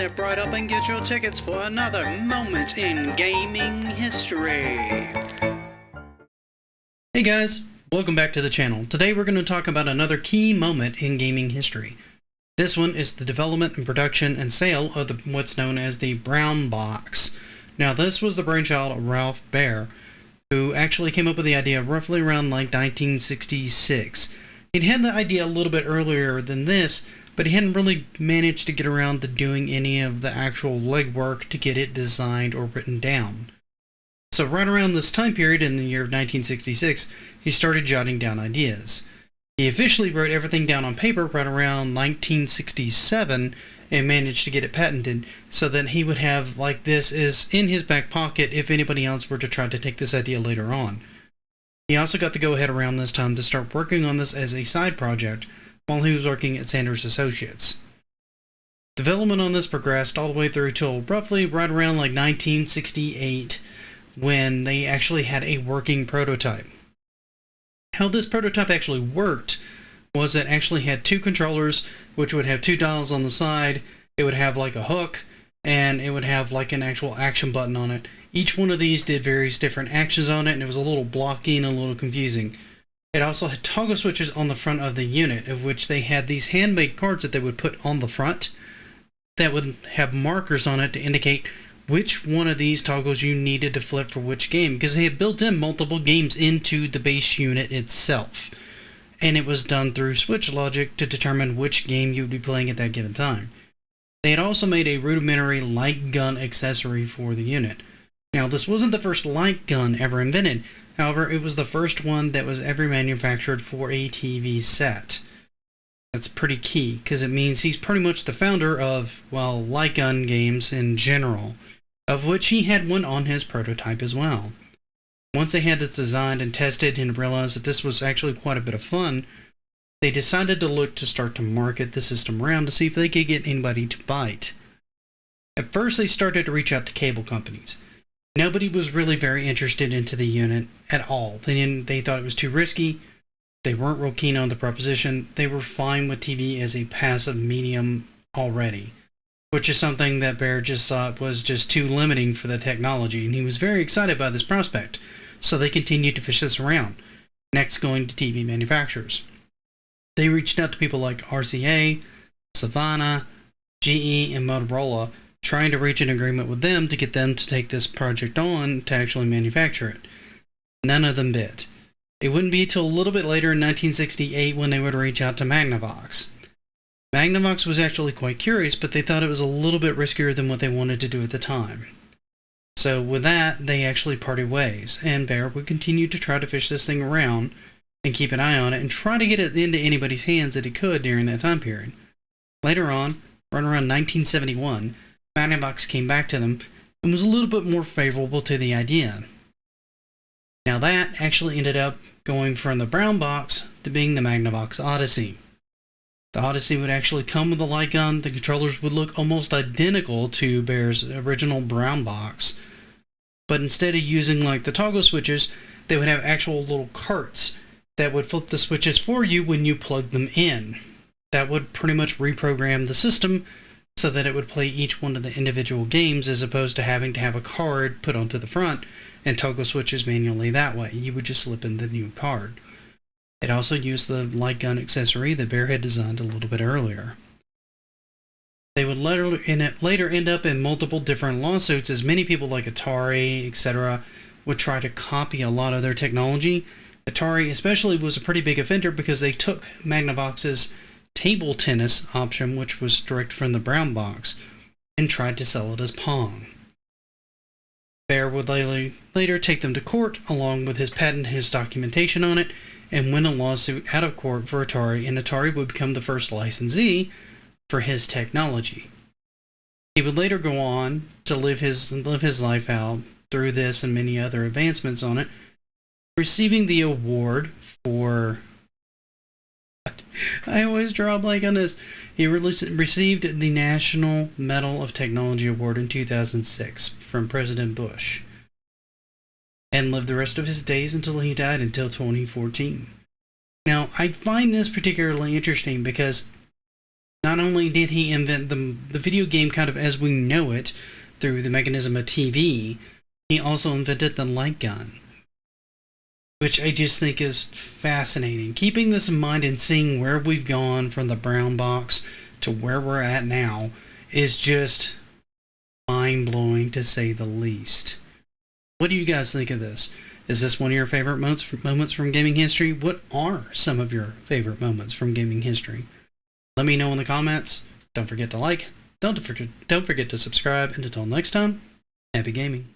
step right up and get your tickets for another moment in gaming history. Hey guys, welcome back to the channel. Today we're going to talk about another key moment in gaming history. This one is the development and production and sale of what's known as the Brown Box. Now this was the brainchild of Ralph Baer, who actually came up with the idea roughly around like 1966. He'd had the idea a little bit earlier than this, but he hadn't really managed to get around to doing any of the actual legwork to get it designed or written down. So right around this time period in the year of 1966, he started jotting down ideas. He officially wrote everything down on paper right around 1967 and managed to get it patented so that he would have like this is in his back pocket if anybody else were to try to take this idea later on. He also got the go-ahead around this time to start working on this as a side project while he was working at Sanders Associates. Development on this progressed all the way through till roughly right around like 1968 when they actually had a working prototype. How this prototype actually worked was it actually had two controllers which would have two dials on the side, it would have like a hook, and it would have like an actual action button on it. Each one of these did various different actions on it and it was a little blocky and a little confusing. It also had toggle switches on the front of the unit, of which they had these handmade cards that they would put on the front that would have markers on it to indicate which one of these toggles you needed to flip for which game, because they had built in multiple games into the base unit itself. And it was done through switch logic to determine which game you would be playing at that given time. They had also made a rudimentary light gun accessory for the unit. Now, this wasn't the first light gun ever invented. However, it was the first one that was ever manufactured for a TV set. That's pretty key, because it means he's pretty much the founder of, well, light gun games in general, of which he had one on his prototype as well. Once they had this designed and tested and realized that this was actually quite a bit of fun, they decided to look to start to market the system around to see if they could get anybody to buy it. At first, they started to reach out to cable companies. Nobody was really very interested into the unit at all. They thought it was too risky. They weren't real keen on the proposition. They were fine with TV as a passive medium already, which is something that Baer just thought was just too limiting for the technology, and he was very excited by this prospect. So they continued to fish this around, next going to TV manufacturers. They reached out to people like RCA, Savannah, GE, and Motorola, trying to reach an agreement with them to get them to take this project on to actually manufacture it. None of them bid. It wouldn't be until a little bit later in 1968 when they would reach out to Magnavox. Magnavox was actually quite curious, but they thought it was a little bit riskier than what they wanted to do at the time. So with that, they actually parted ways, and Baer would continue to try to fish this thing around and keep an eye on it and try to get it into anybody's hands that he could during that time period. Later on, right around 1971, Magnavox came back to them and was a little bit more favorable to the idea. Now that actually ended up going from the Brown Box to being the Magnavox Odyssey. The Odyssey would actually come with a light gun. The controllers would look almost identical to Baer's original Brown Box, but instead of using like the toggle switches, they would have actual little carts that would flip the switches for you when you plug them in. That would pretty much reprogram the system so that it would play each one of the individual games as opposed to having to have a card put onto the front and toggle switches manually that way. You would just slip in the new card. It also used the light gun accessory that Baer had designed a little bit earlier. They would later end up in multiple different lawsuits as many people like Atari, etc. would try to copy a lot of their technology. Atari especially was a pretty big offender because they took Magnavox's table tennis option, which was direct from the Brown Box, and tried to sell it as Pong. Baer would later take them to court along with his patent and his documentation on it and win a lawsuit out of court for Atari, and Atari would become the first licensee for his technology. He would later go on to live his life out through this and many other advancements on it, receiving the award for I always draw a blank on this. He received the National Medal of Technology Award in 2006 from President Bush, and lived the rest of his days until he died until 2014. Now, I find this particularly interesting because not only did he invent the video game kind of as we know it through the mechanism of TV, he also invented the light gun, which I just think is fascinating. Keeping this in mind and seeing where we've gone from the brown box to where we're at now is just mind-blowing, to say the least. What do you guys think of this? Is this one of your favorite moments from gaming history? What are some of your favorite moments from gaming history? Let me know in the comments. Don't forget to like. Don't forget to subscribe. And until next time, happy gaming.